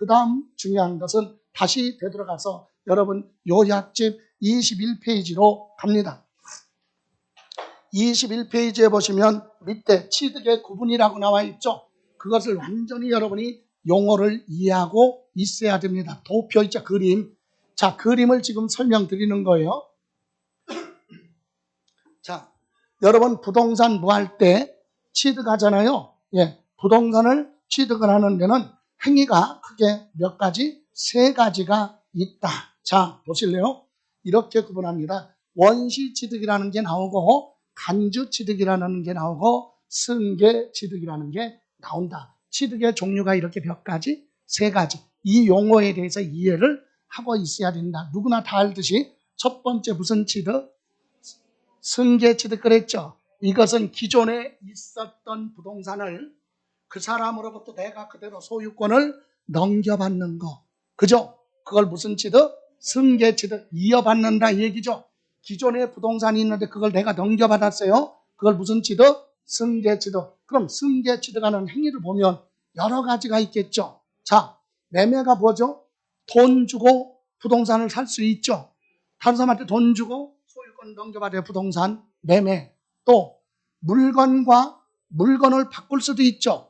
그 다음 중요한 것은 다시 되돌아가서 여러분 요약집 21페이지로 갑니다. 21페이지에 보시면 밑에 취득의 구분이라고 나와 있죠. 그것을 완전히 여러분이 용어를 이해하고 있어야 됩니다. 도표 있죠, 그림. 자, 그림을 지금 설명드리는 거예요. 자, 여러분 부동산 뭐 할 때 취득하잖아요. 예, 부동산을 취득을 하는 데는 행위가 크게 몇 가지? 세 가지가 있다. 자, 보실래요? 이렇게 구분합니다. 원시 취득이라는 게 나오고 간주 취득이라는 게 나오고 승계 취득이라는 게 나온다. 취득의 종류가 이렇게 몇 가지? 세 가지. 이 용어에 대해서 이해를 하고 있어야 된다. 누구나 다 알듯이 첫 번째 무슨 취득? 승계 취득 그랬죠. 이것은 기존에 있었던 부동산을 그 사람으로부터 내가 그대로 소유권을 넘겨받는 거. 그죠? 그걸 무슨 취득? 승계 취득. 이어받는다 이 얘기죠. 기존에 부동산이 있는데 그걸 내가 넘겨받았어요. 그걸 무슨 취득? 승계 취득. 그럼 승계 취득하는 행위를 보면 여러 가지가 있겠죠. 자, 매매가 뭐죠? 돈 주고 부동산을 살 수 있죠. 다른 사람한테 돈 주고 소유권 넘겨받아야 부동산 매매. 또 물건과 물건을 바꿀 수도 있죠.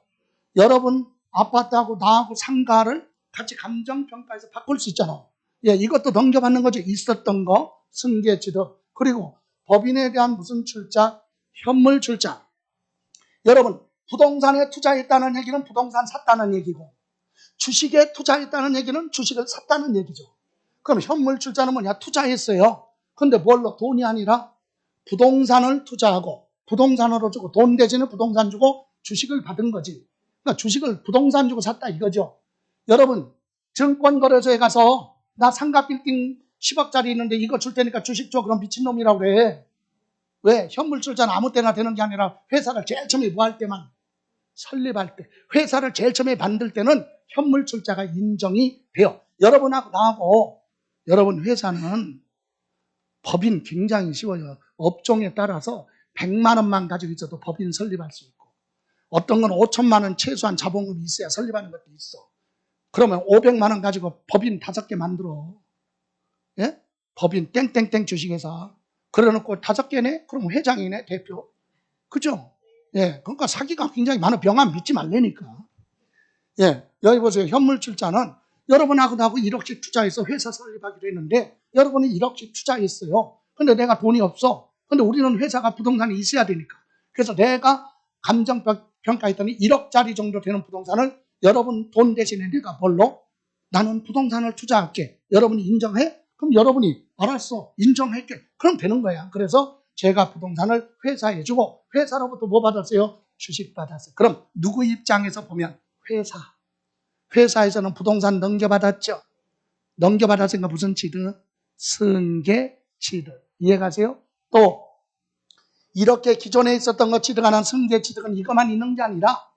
여러분 아파트하고 나하고 상가를 같이 감정평가해서 바꿀 수 있잖아. 예, 이것도 넘겨받는 거죠. 있었던 거 승계 취득. 그리고 법인에 대한 무슨 출자? 현물 출자. 여러분 부동산에 투자했다는 얘기는 부동산 샀다는 얘기고 주식에 투자했다는 얘기는 주식을 샀다는 얘기죠. 그럼 현물 출자는 뭐냐? 투자했어요. 근데 뭘로? 돈이 아니라 부동산을 투자하고 부동산으로 주고 돈 대신에 부동산 주고 주식을 받은 거지. 그러니까 주식을 부동산 주고 샀다 이거죠. 여러분 증권거래소에 가서 나 상가 빌딩 10억짜리 있는데 이거 줄 테니까 주식 줘. 그럼 미친놈이라고 그래. 왜? 현물 출자는 아무 때나 되는 게 아니라 회사를 제일 처음에 뭐 할 때만 설립할 때 회사를 제일 처음에 만들 때는 현물 출자가 인정이 돼요. 여러분하고 나하고 여러분 회사는 법인 굉장히 쉬워요. 업종에 따라서 100만 원만 가지고 있어도 법인 설립할 수 있고 어떤 건 5천만 원 최소한 자본금이 있어야 설립하는 것도 있어. 그러면 500만 원 가지고 법인 5개 만들어. 예? 법인 땡땡땡 주식회사. 그래놓고 5개네? 그럼 회장이네 대표. 그죠? 예, 그러니까 사기가 굉장히 많아. 병안 믿지 말라니까. 예, 여기 보세요. 현물 출자는 여러분하고 나하고 1억씩 투자해서 회사 설립하기로 했는데 여러분이 1억씩 투자했어요. 근데 내가 돈이 없어. 근데 우리는 회사가 부동산이 있어야 되니까. 그래서 내가 감정평가했더니 1억짜리 정도 되는 부동산을 여러분 돈 대신에 내가 뭘로? 나는 부동산을 투자할게. 여러분이 인정해? 그럼 여러분이 알았어. 인정할게. 그럼 되는 거야. 그래서 제가 부동산을 회사에 주고 회사로부터 뭐 받았어요? 주식 받았어요. 그럼 누구 입장에서 보면 회사. 회사에서는 부동산 넘겨받았죠. 넘겨받았으니까 무슨 취득? 승계 취득. 이해가세요? 또 이렇게 기존에 있었던 거 취득하는 승계 취득은 이것만 있는 게 아니라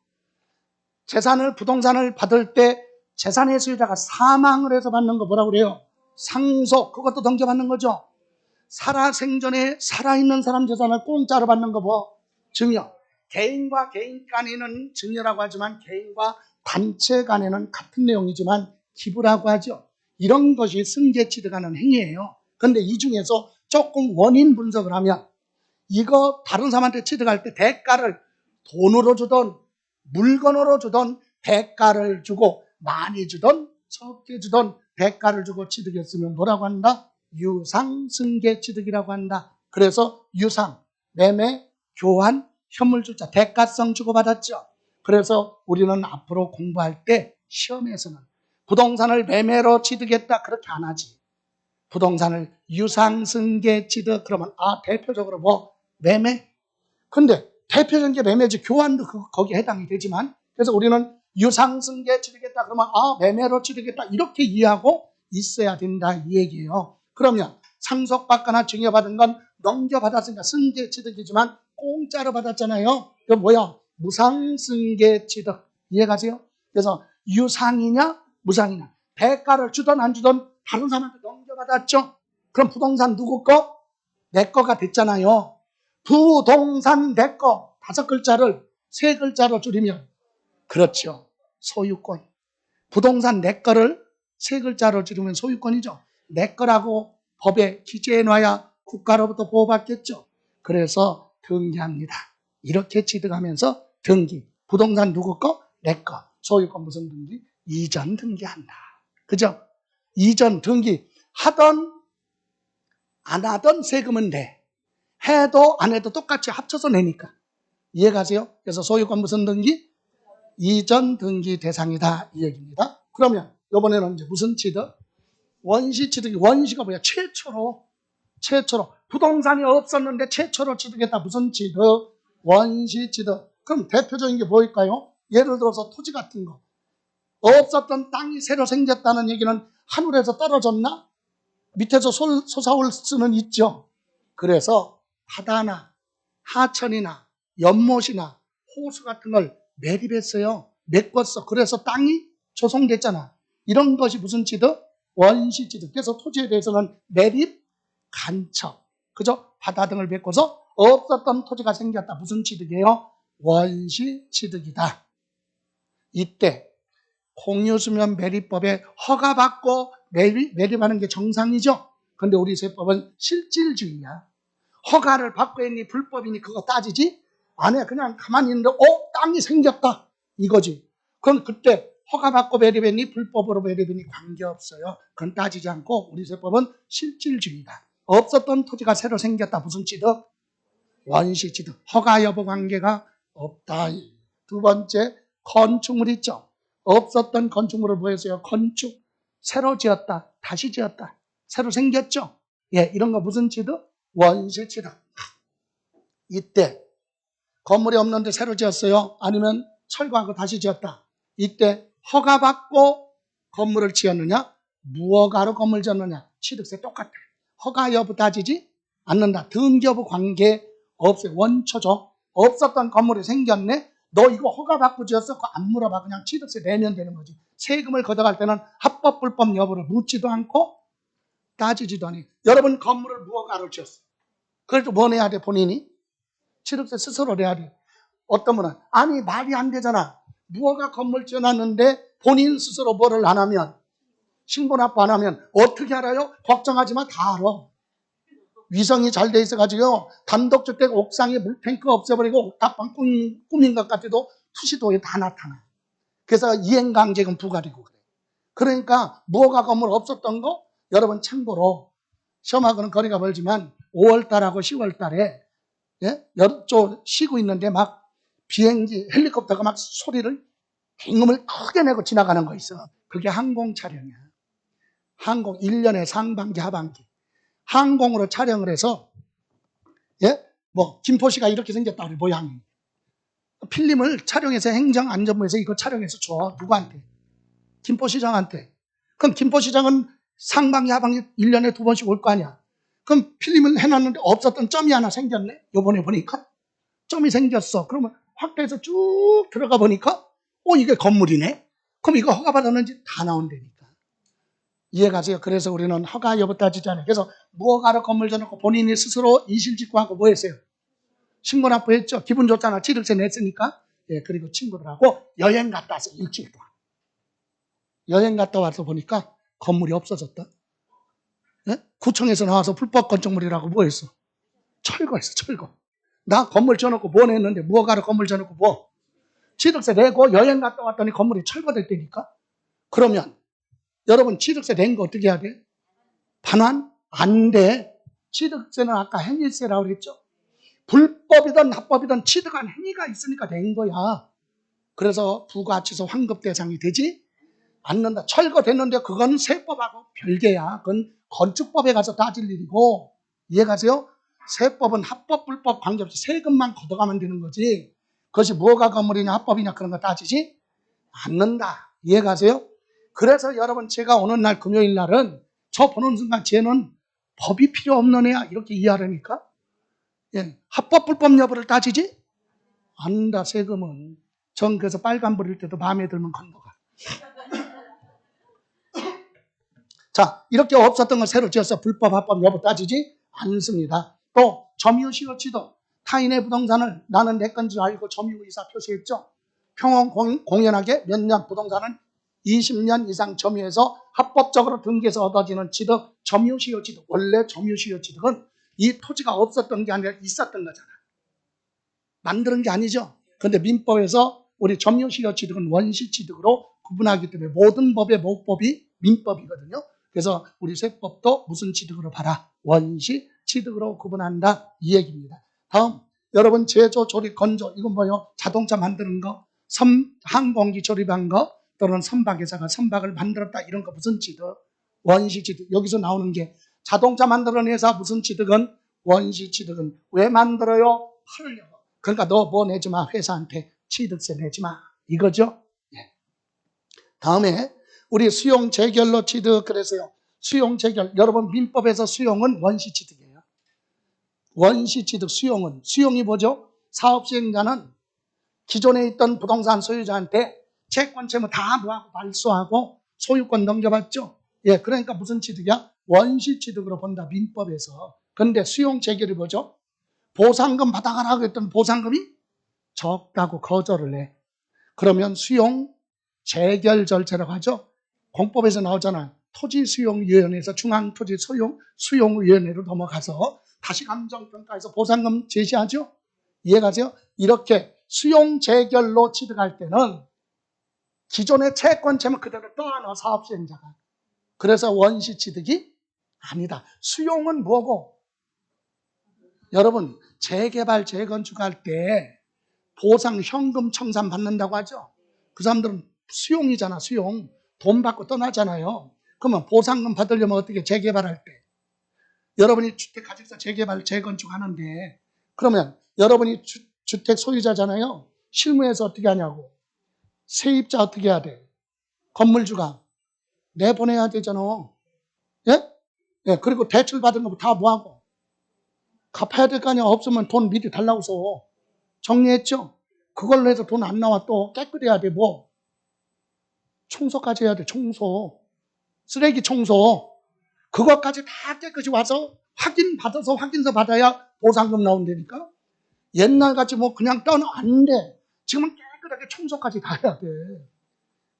재산을 부동산을 받을 때 재산의 소유자가 사망을 해서 받는 거 뭐라고 그래요? 상속. 그것도 넘겨받는 거죠. 살아생전에 살아있는 사람 재산을 공짜로 받는 거 뭐? 증여. 개인과 개인 간에는 증여라고 하지만 개인과 단체 간에는 같은 내용이지만 기부라고 하죠. 이런 것이 승계 취득하는 행위예요. 그런데 이 중에서 조금 원인 분석을 하면 이거 다른 사람한테 취득할 때 대가를 돈으로 주던 물건으로 주던 대가를 주고 많이 주던 적게 주던 대가를 주고 취득했으면 뭐라고 한다? 유상승계 취득이라고 한다. 그래서 유상, 매매, 교환, 현물출자, 대가성 주고받았죠. 그래서 우리는 앞으로 공부할 때 시험에서는 부동산을 매매로 취득했다 그렇게 안 하지. 부동산을 유상승계 취득 그러면 대표적으로 뭐 매매. 근데 대표적인 게 매매지. 교환도 거기에 해당이 되지만 그래서 우리는 유상승계 취득했다 그러면 매매로 취득했다 이렇게 이해하고 있어야 된다 이 얘기예요. 그러면 상속받거나 증여받은 건 넘겨받았으니까 승계 취득이지만 공짜로 받았잖아요. 이거 뭐야? 무상승계 취득. 이해가세요? 그래서 유상이냐 무상이냐 대가를 주던 안 주던 다른 사람한테 넘겨받았죠. 그럼 부동산 누구 거? 내 거가 됐잖아요. 부동산 내 거 5글자를 3글자로 줄이면 그렇죠. 소유권. 부동산 내 거를 세 글자로 지르면 소유권이죠. 내 거라고 법에 기재해놔야 국가로부터 보호받겠죠. 그래서 등기합니다. 이렇게 취득하면서 등기. 부동산 누구 거? 내 거. 소유권 무슨 등기? 이전 등기한다. 그죠? 이전 등기. 하던 안 하던 세금은 내. 해도 안 해도 똑같이 합쳐서 내니까. 이해가세요? 그래서 소유권 무슨 등기? 이전 등기 대상이다. 이 얘기입니다. 그러면 이번에는 이제 무슨 취득? 원시 취득이, 원시가 뭐야? 최초로 부동산이 없었는데 최초로 취득했다. 무슨 취득? 원시 취득. 그럼 대표적인 게 뭐일까요? 예를 들어서 토지 같은 거. 없었던 땅이 새로 생겼다는 얘기는 하늘에서 떨어졌나? 밑에서 솟아올 수는 있죠. 그래서 바다나 하천이나 연못이나 호수 같은 걸 매립했어요. 메꿨어. 그래서 땅이 조성됐잖아. 이런 것이 무슨 취득? 원시 취득. 그래서 토지에 대해서는 매립, 간척. 그죠? 바다 등을 메꿔서 없었던 토지가 생겼다. 무슨 취득이에요? 원시 취득이다. 이때 공유수면 매립법에 허가받고 매립하는 게 정상이죠. 그런데 우리 세법은 실질주의야. 허가를 받고 했니 불법이니 그거 따지지? 안 해. 그냥 가만히 있는데 땅이 생겼다. 이거지. 그럼 그때 허가받고 매립했니 불법으로 매립했니 관계없어요. 그건 따지지 않고 우리 세법은 실질주의다. 없었던 토지가 새로 생겼다. 무슨 취득? 원시 취득. 허가 여부 관계가 없다. 두 번째, 건축물 있죠. 없었던 건축물을 뭐 했어요? 건축. 새로 지었다. 다시 지었다. 새로 생겼죠. 예, 이런 거 무슨 취득? 원시 취득. 이때 건물이 없는데 새로 지었어요. 아니면 철거하고 다시 지었다. 이때 허가받고 건물을 지었느냐? 무허가로 건물 지었느냐? 취득세 똑같아. 허가 여부 따지지 않는다. 등기 여부 관계 없어요. 원초적. 없었던 건물이 생겼네. 너 이거 허가받고 지었어? 그거 안 물어봐. 그냥 취득세 내면 되는 거지. 세금을 걷어갈 때는 합법 불법 여부를 묻지도 않고 따지지도 않아요. 여러분 건물을 무허가로 지었어. 그래도 뭐 내야 돼? 본인이? 취득세 스스로 내야 돼. 어떤 분은 아니 말이 안 되잖아. 무허가 건물 지어놨는데 본인 스스로 뭐를 안 하면 신고 납부 안 하면 어떻게 알아요? 걱정하지 마. 다 알아. 위성이 잘 돼 있어가지고 단독주택 옥상에 물탱크 없애버리고 옥탑방 꾸민 것 같아도 투시도에 다 나타나. 그래서 이행강제금 부과되고 그래. 그러니까 무허가 건물 없었던 거 여러분 참고로 시험하고는 거리가 멀지만 5월달하고 10월달에 예? 좀 쉬고 있는데 막 비행기 헬리콥터가 막 소리를 갱음을 크게 내고 지나가는 거 있어. 그게 항공 촬영이야. 항공 1년에 상반기 하반기 항공으로 촬영을 해서 예? 뭐 김포시가 이렇게 생겼다 우리 모양이. 필름을 촬영해서 행정안전부에서 이거 촬영해서 줘. 누구한테? 김포시장한테. 그럼 김포시장은 상반기 하반기 1년에 2번씩 올 거 아니야. 그럼 필름을 해놨는데 없었던 점이 하나 생겼네. 요번에 보니까 점이 생겼어. 그러면 확대해서 쭉 들어가 보니까 이게 건물이네. 그럼 이거 허가 받았는지 다 나온다니까. 이해가세요? 그래서 우리는 허가 여부 따지지 않아요. 그래서 무허가로 건물 져놓고 본인이 스스로 이실직고하고 뭐 했어요? 신고 납부했죠. 기분 좋잖아. 취득세 냈으니까. 예, 그리고 친구들하고 여행 갔다 왔어. 일주일 동안. 여행 갔다 와서 보니까 건물이 없어졌다. 예? 구청에서 나와서 불법 건축물이라고 뭐 했어? 철거했어. 철거. 나 건물 져놓고 뭐 냈는데 무허가로 건물 져놓고 뭐? 취득세 내고 여행 갔다 왔더니 건물이 철거됐다니까. 그러면 여러분 취득세 낸 거 어떻게 해야 돼? 반환? 안 돼. 취득세는 아까 행위세라고 그랬죠. 불법이든 합법이든 취득한 행위가 있으니까 낸 거야. 그래서 부가치소 환급 대상이 되지 않는다. 철거됐는데 그건 세법하고 별개야. 그건 건축법에 가서 따질 일이고. 이해가세요? 세법은 합법 불법 관계없이 세금만 걷어가면 되는 거지. 그것이 뭐가 건물이냐 합법이냐 그런 거 따지지 않는다. 이해가세요? 그래서 여러분 제가 오는 날 금요일 날은 저 보는 순간 쟤는 법이 필요 없는 애야 이렇게 이해하려니까 예, 합법 불법 여부를 따지지 않는다. 세금은 전 그래서 빨간불일 때도 마음에 들면 건너가. 자 이렇게 없었던 걸 새로 지어서 불법 합법 여부 따지지 않습니다. 또 점유 시효 취득 타인의 부동산을 나는 내 건지 알고 점유의사 표시했죠. 평온 공연하게 몇 년 부동산은 20년 이상 점유해서 합법적으로 등기해서 얻어지는 취득, 점유시효 취득. 원래 점유시효 취득은 이 토지가 없었던 게 아니라 있었던 거잖아. 만드는 게 아니죠. 그런데 민법에서 우리 점유시효 취득은 원시취득으로 구분하기 때문에 모든 법의 모법이 민법이거든요. 그래서 우리 세법도 무슨 취득으로 봐라? 원시취득으로 구분한다. 이 얘기입니다. 다음, 여러분 제조, 조립, 건조. 이건 뭐예요? 자동차 만드는 거, 항공기 조립한 거, 또는 선박회사가 선박을 만들었다. 이런 거 무슨 취득? 원시취득. 여기서 나오는 게 자동차 만드는 회사 무슨 취득은? 원시취득은 왜 만들어요? 팔으려고. 그러니까 너 뭐 내지 마. 회사한테 취득세 내지 마. 이거죠. 예. 다음에 우리 수용 재결로 취득. 그래서요. 수용 재결. 여러분 민법에서 수용은 원시취득이에요. 원시취득 수용은. 수용이 뭐죠? 사업시행자는 기존에 있던 부동산 소유자한테 채권 채무 다 뭐하고 말소하고 소유권 넘겨받죠. 예, 그러니까 무슨 취득이야? 원시취득으로 본다. 민법에서. 그런데 수용 재결이 뭐죠? 보상금 받아가라고 했던 보상금이 적다고 거절을 해. 그러면 수용 재결 절차라고 하죠. 공법에서 나오잖아요. 토지수용위원회에서 중앙토지수용위원회로 넘어가서 다시 감정평가해서 보상금 제시하죠. 이해가세요? 이렇게 수용 재결로 취득할 때는 기존의 채권 채무 그대로 떠안아 사업시행자가. 그래서 원시취득이 아니다. 수용은 뭐고? 여러분 재개발 재건축할 때 보상 현금 청산 받는다고 하죠. 그 사람들은 수용이잖아. 수용. 돈 받고 떠나잖아요. 그러면 보상금 받으려면 어떻게? 재개발할 때 여러분이 주택 가족사 재개발 재건축 하는데 그러면 여러분이 주택 소유자잖아요. 실무에서 어떻게 하냐고. 세입자 어떻게 해야 돼? 건물주가 내보내야 되잖아. 예? 예, 그리고 대출 받은 거 다 뭐하고? 갚아야 될 거 아니야. 없으면 돈 미리 달라고서. 정리했죠? 그걸로 해서 돈 안 나와 또 깨끗해야 돼. 뭐? 청소까지 해야 돼. 청소. 쓰레기 청소. 그것까지 다 깨끗이 와서 확인받아서 확인서 받아야 보상금 나온다니까? 옛날같이 뭐 그냥 떠나 안 돼. 지금은 깨끗하게 청소까지 다 해야 돼.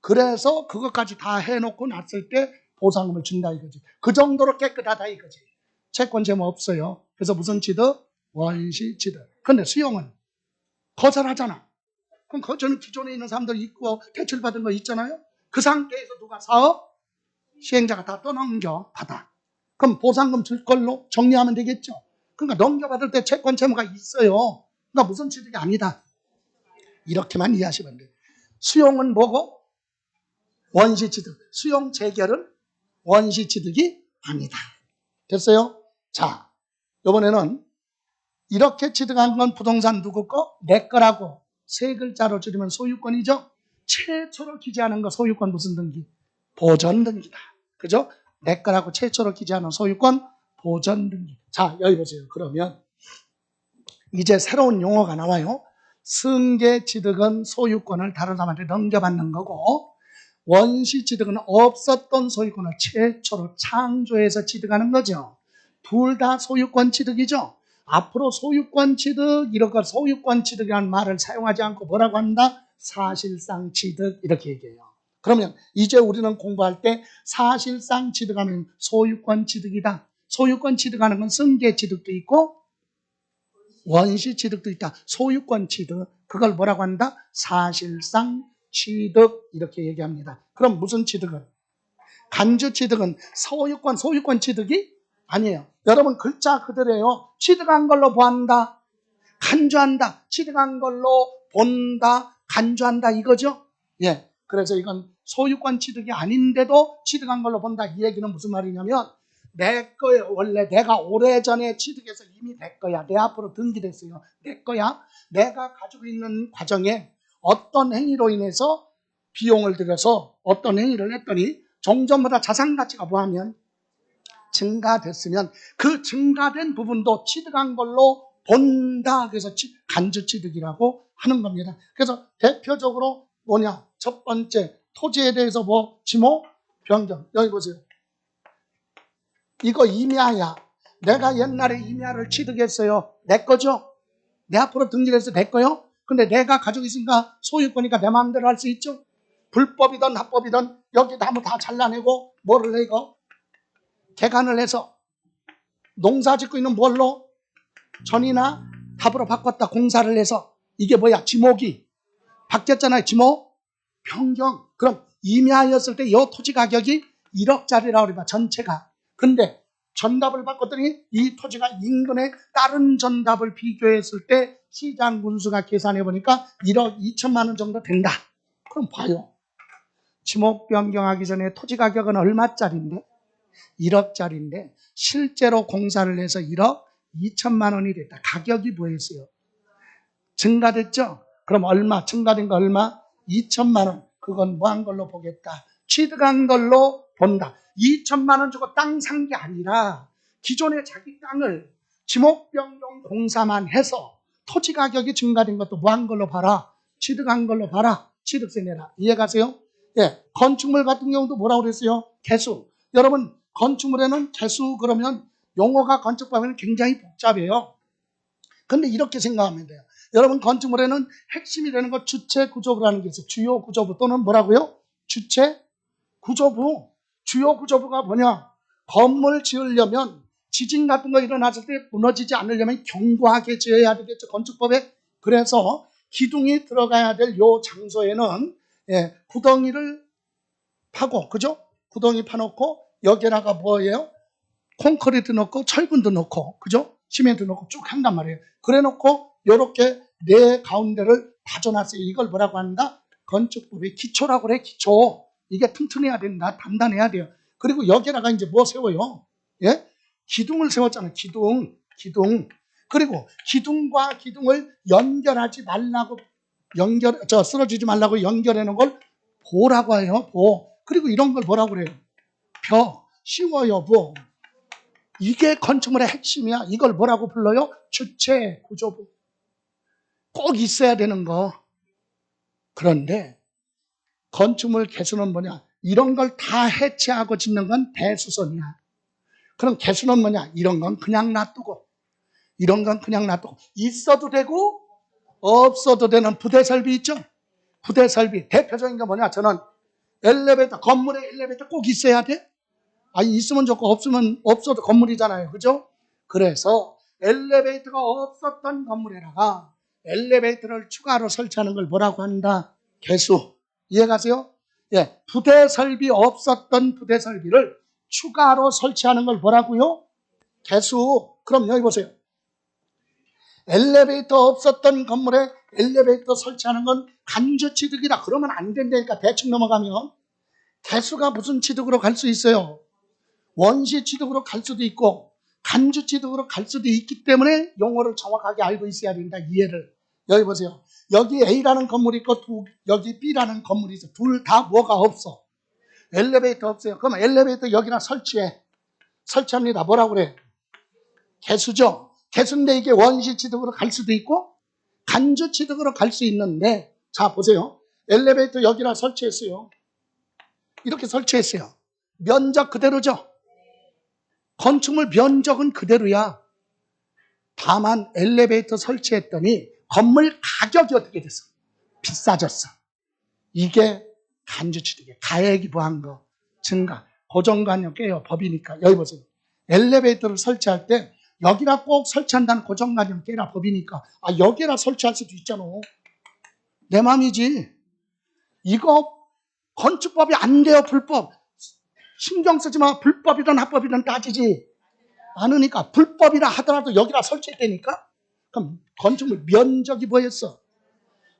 그래서 그것까지 다 해놓고 났을 때 보상금을 준다 이거지. 그 정도로 깨끗하다 이거지. 채권 채무 없어요. 그래서 무슨 취득? 원시취득. 그런데 수용은 거절하잖아. 그럼 거절은 기존에 있는 사람들 있고 대출받은 거 있잖아요. 그 상태에서 누가 사업? 시행자가 다 떠넘겨 받아. 그럼 보상금 줄 걸로 정리하면 되겠죠. 그러니까 넘겨받을 때 채권 채무가 있어요. 그러니까 무슨 취득이 아니다. 이렇게만 이해하시면 돼요. 수용은 뭐고? 원시취득. 수용 재결은 원시취득이 아니다. 됐어요? 자, 이번에는 이렇게 취득한 건 부동산 누구 거? 내 거라고. 세 글자로 줄이면 소유권이죠. 최초로 기재하는 거 소유권 무슨 등기? 보전 등기다. 그죠? 내 거라고 최초로 기재하는 소유권 보전 등기. 자, 여기 보세요. 그러면 이제 새로운 용어가 나와요. 승계 취득은 소유권을 다른 사람한테 넘겨받는 거고, 원시 취득은 없었던 소유권을 최초로 창조해서 취득하는 거죠. 둘 다 소유권 취득이죠. 앞으로 소유권 취득, 이런 걸 소유권 취득이라는 말을 사용하지 않고 뭐라고 한다? 사실상 취득, 이렇게 얘기해요. 그러면 이제 우리는 공부할 때 사실상 취득하면 소유권 취득이다. 소유권 취득하는 건 승계 취득도 있고 원시 취득도 있다. 소유권 취득, 그걸 뭐라고 한다? 사실상 취득, 이렇게 얘기합니다. 그럼 무슨 취득은? 간주 취득은 소유권 취득이 아니에요. 여러분 글자 그대로예요. 취득한 걸로 보한다, 간주한다. 취득한 걸로 본다, 간주한다 이거죠. 예, 그래서 이건 소유권 취득이 아닌데도 취득한 걸로 본다. 이 얘기는 무슨 말이냐면 내 거예요. 원래 내가 오래전에 취득해서 이미 내 거야. 내 앞으로 등기됐어요. 내 거야. 내가 가지고 있는 과정에 어떤 행위로 인해서 비용을 들여서 어떤 행위를 했더니 종전보다 자산 가치가 뭐하면 증가됐으면 그 증가된 부분도 취득한 걸로 본다. 그래서 간주 취득이라고 하는 겁니다. 그래서 대표적으로 뭐냐? 첫 번째, 토지에 대해서 뭐 지모 변경. 여기 보세요. 이거 임야야. 내가 옛날에 임야를 취득했어요. 내 거죠? 내 앞으로 등기해서 내 거요? 근데 내가 가지고 있으니까 소유권이니까 내 마음대로 할 수 있죠? 불법이든 합법이든 여기 나무 다 잘라내고 뭐를 해 이거? 개간을 해서 농사 짓고 있는 뭘로? 전이나 답으로 바꿨다. 공사를 해서. 이게 뭐야? 지목이 바뀌었잖아요. 지목 변경. 그럼 임야였을 때 이 토지 가격이 1억짜리라고 그래봐. 전체가. 근데 전답을 바꿨더니 이 토지가 인근의 다른 전답을 비교했을 때 시장 군수가 계산해 보니까 1억 2천만 원 정도 된다. 그럼 봐요. 지목 변경하기 전에 토지 가격은 얼마짜리인데? 1억짜리인데 실제로 공사를 해서 1억 2천만 원이 됐다. 가격이 뭐였어요? 증가됐죠? 그럼 얼마? 증가된 거 얼마? 2천만 원. 그건 뭐 한 걸로 보겠다. 취득한 걸로 본다. 2천만 원 주고 땅 산 게 아니라 기존의 자기 땅을 지목 변경 공사만 해서 토지 가격이 증가된 것도 뭐 한 걸로 봐라. 취득한 걸로 봐라. 취득세 내라. 이해가세요? 예. 건축물 같은 경우도 뭐라고 그랬어요? 개수. 여러분 건축물에는 개수 그러면 용어가 건축법에는 굉장히 복잡해요. 근데 이렇게 생각하면 돼요. 여러분 건축물에는 핵심이 되는 거 주체 구조부라는 게 있어요. 주요 구조부 또는 뭐라고요? 주체 구조부. 주요 구조부가 뭐냐? 건물 지으려면 지진 같은 거 일어났을 때 무너지지 않으려면 견고하게 지어야 되겠죠. 건축법에. 그래서 기둥이 들어가야 될 요 장소에는 구덩이를 파고, 그죠? 구덩이 파놓고 여기다가 뭐예요? 콘크리트 넣고 철근도 넣고, 그죠? 시멘트 넣고 쭉 한단 말이에요. 그래 놓고 요렇게 네 가운데를 다져놨어요. 이걸 뭐라고 한다? 건축법의 기초라고 그래. 기초. 이게 튼튼해야 된다. 단단해야 돼요. 그리고 여기다가 이제 뭐 세워요? 예? 기둥을 세웠잖아요. 기둥. 그리고 기둥과 기둥을 연결하지 말라고 쓰러지지 말라고 연결해 놓은 걸 보라고 해요. 보. 그리고 이런 걸 뭐라고 그래요? 벼. 씌워요. 보. 이게 건축물의 핵심이야. 이걸 뭐라고 불러요? 주체 구조부. 꼭 있어야 되는 거. 그런데 건축물 개수는 뭐냐? 이런 걸 다 해체하고 짓는 건 대수선이야. 그럼 개수는 뭐냐? 이런 건 그냥 놔두고, 이런 건 그냥 놔두고, 있어도 되고 없어도 되는 부대 설비 있죠? 부대 설비. 대표적인 게 뭐냐? 저는 엘리베이터, 건물에 엘리베이터 꼭 있어야 돼? 아니, 있으면 좋고 없으면 없어도 건물이잖아요. 그죠? 그래서 엘리베이터가 없었던 건물에다가 엘리베이터를 추가로 설치하는 걸 뭐라고 한다? 개수. 이해가세요? 예, 부대 설비 없었던 부대 설비를 추가로 설치하는 걸 뭐라고요? 개수. 그럼 여기 보세요. 엘리베이터 없었던 건물에 엘리베이터 설치하는 건 간주 취득이다. 그러면 안 된다니까. 대충 넘어가면. 개수가 무슨 취득으로 갈 수 있어요? 원시 취득으로 갈 수도 있고 간주 취득으로 갈 수도 있기 때문에 용어를 정확하게 알고 있어야 된다. 이해를. 여기 보세요. 여기 A라는 건물이 있고 여기 B라는 건물이 있어. 둘 다 뭐가 없어? 엘리베이터 없어요. 그럼 엘리베이터 여기나 설치합니다. 뭐라고 그래? 개수죠. 개수인데 이게 원시 취득으로 갈 수도 있고 간주 취득으로 갈 수 있는데, 자 보세요. 엘리베이터 여기나 설치했어요. 이렇게 설치했어요. 면적 그대로죠. 건축물 면적은 그대로야. 다만 엘리베이터 설치했더니 건물 가격이 어떻게 됐어? 비싸졌어. 이게 간주취득이에요. 가액이 뭐한 거 증가. 고정관념 깨요. 법이니까. 여기 보세요. 엘리베이터를 설치할 때 여기다 꼭 설치한다는 고정관념 깨라. 법이니까. 아, 여기다 설치할 수도 있잖아. 내 맘이지. 이거 건축법이 안 돼요. 불법. 신경 쓰지 마. 불법이든 합법이든 따지지 않으니까. 불법이라 하더라도 여기다 설치했다니까. 그럼 건축물 면적이 뭐였어?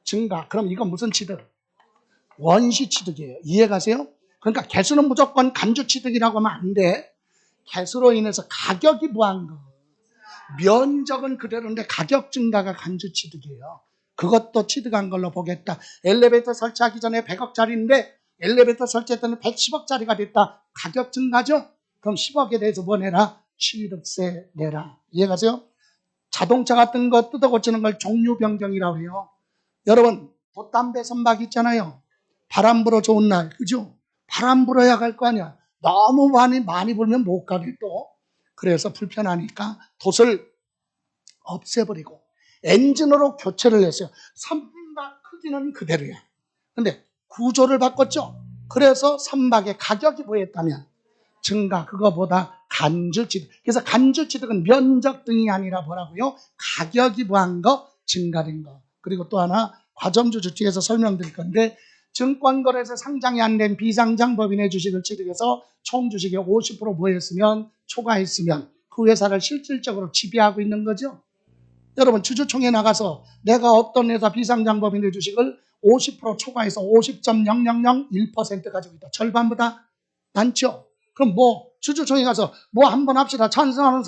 증가. 그럼 이건 무슨 취득? 원시 취득이에요. 이해가세요? 그러니까 개수는 무조건 간주 취득이라고 하면 안 돼. 개수로 인해서 가격이 뭐한 거. 면적은 그대로인데 가격 증가가 간주 취득이에요. 그것도 취득한 걸로 보겠다. 엘리베이터 설치하기 전에 100억짜리인데 엘리베이터 설치했더니 110억짜리가 됐다. 가격 증가죠? 그럼 10억에 대해서 뭐 내라? 취득세 내라. 이해가세요? 자동차 같은 거 뜯어 고치는 걸 종류 변경이라고 해요. 여러분, 돛담배 선박 있잖아요. 바람 불어 좋은 날, 그죠? 바람 불어야 갈 거 아니야. 너무 많이 불면 못 가게 또. 그래서 불편하니까 돛을 없애버리고 엔진으로 교체를 했어요. 선박 크기는 그대로야. 근데 구조를 바꿨죠. 그래서 선박의 가격이 뭐였다면 증가, 그거보다 간주취득. 그래서 간주취득은 면적 등이 아니라 뭐라고요? 가격이 뭐한 거? 증가된 거. 그리고 또 하나 과점주주 뒤에서 설명드릴 건데 증권거래소 상장이 안 된 비상장법인의 주식을 취득해서 총 주식의 50% 뭐였으면 초과했으면 그 회사를 실질적으로 지배하고 있는 거죠. 여러분 주주총회 나가서 내가 어떤 회사 비상장법인의 주식을 50% 초과해서 50.0001% 가지고 있다. 절반보다 많죠. 그럼 뭐 주주총회 가서 뭐 한번 합시다. 찬성하는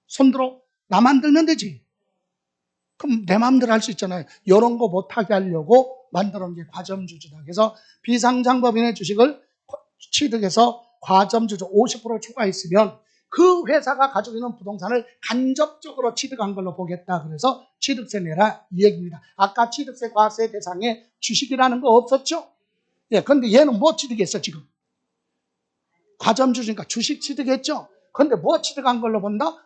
손들어 나 만들면 되지. 그럼 내 마음대로 할 수 있잖아요. 이런 거 못하게 하려고 만들어 놓은 게 과점주주다. 그래서 비상장법인의 주식을 취득해서 과점주주 50% 초과했으면 그 회사가 가지고 있는 부동산을 간접적으로 취득한 걸로 보겠다. 그래서 취득세 내라 이 얘기입니다. 아까 취득세 과세 대상에 주식이라는 거 없었죠? 예, 근데 얘는 뭐 취득했어 지금? 과점주주니까 주식 취득했죠? 근데 뭐 취득한 걸로 본다?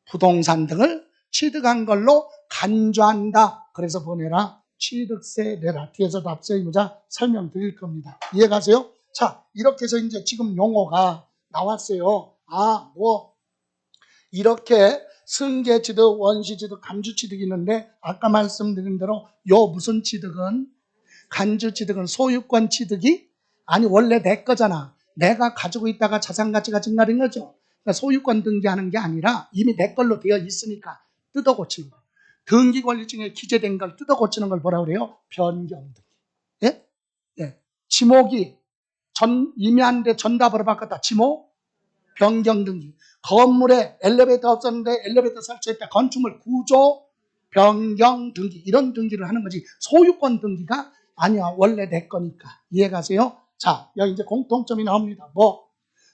부동산 등을 취득한 걸로 간주한다. 그래서 보내라. 취득세 내라. 뒤에서도 앞서 의무자 설명드릴 겁니다. 이해가세요? 자, 이렇게 해서 이제 지금 용어가 나왔어요. 아, 뭐 이렇게 승계취득, 원시취득, 간주취득이 있는데 아까 말씀드린 대로 요 무슨 취득은 간주취득은 소유권 취득이 아니 원래 내 거잖아. 내가 가지고 있다가 자산가치가 증가된 거죠. 그러니까 소유권 등기하는 게 아니라 이미 내 걸로 되어 있으니까 뜯어 고치는 거. 등기권리증에 기재된 걸 뜯어 고치는 걸 뭐라고 그래요? 변경 등기. 예? 예. 지목이 임의한데 전답으로 바꿨다. 지목 변경 등기. 건물에 엘리베이터 없었는데 엘리베이터 설치했다. 건축물 구조 변경 등기. 이런 등기를 하는 거지. 소유권 등기가 아니야. 원래 내 거니까. 이해가세요? 자, 여기 이제 공통점이 나옵니다. 뭐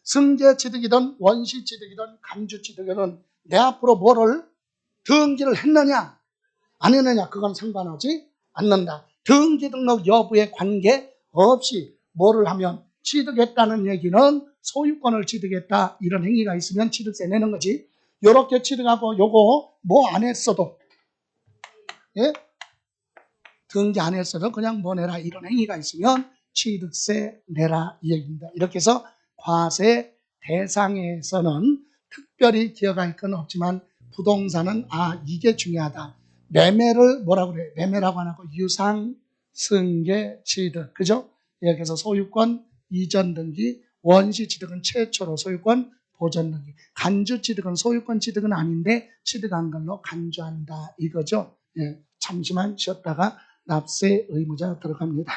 승계취득이든 원시취득이든 간주취득이든 내 앞으로 뭐를 등기를 했느냐 안 했느냐 그건 상관하지 않는다. 등기 등록 여부에 관계없이 뭐를 하면 취득했다는 얘기는 소유권을 취득했다. 이런 행위가 있으면 취득세 내는 거지. 요렇게 취득하고 요거 뭐 안 했어도 예? 등기 안 했어도 그냥 뭐 내라 이런 행위가 있으면 취득세 내라 이 얘기입니다. 이렇게 해서 과세 대상에서는 특별히 기억할 건 없지만 부동산은 아 이게 중요하다. 매매를 뭐라고 그래요? 매매라고 안 하고 유상, 승계, 취득 그죠? 예, 그래서 소유권 이전 등기, 원시 취득은 최초로 소유권 보전 등기, 간주 취득은 소유권 취득은 아닌데 취득한 걸로 간주한다 이거죠. 예, 잠시만 쉬었다가 납세 의무자 들어갑니다.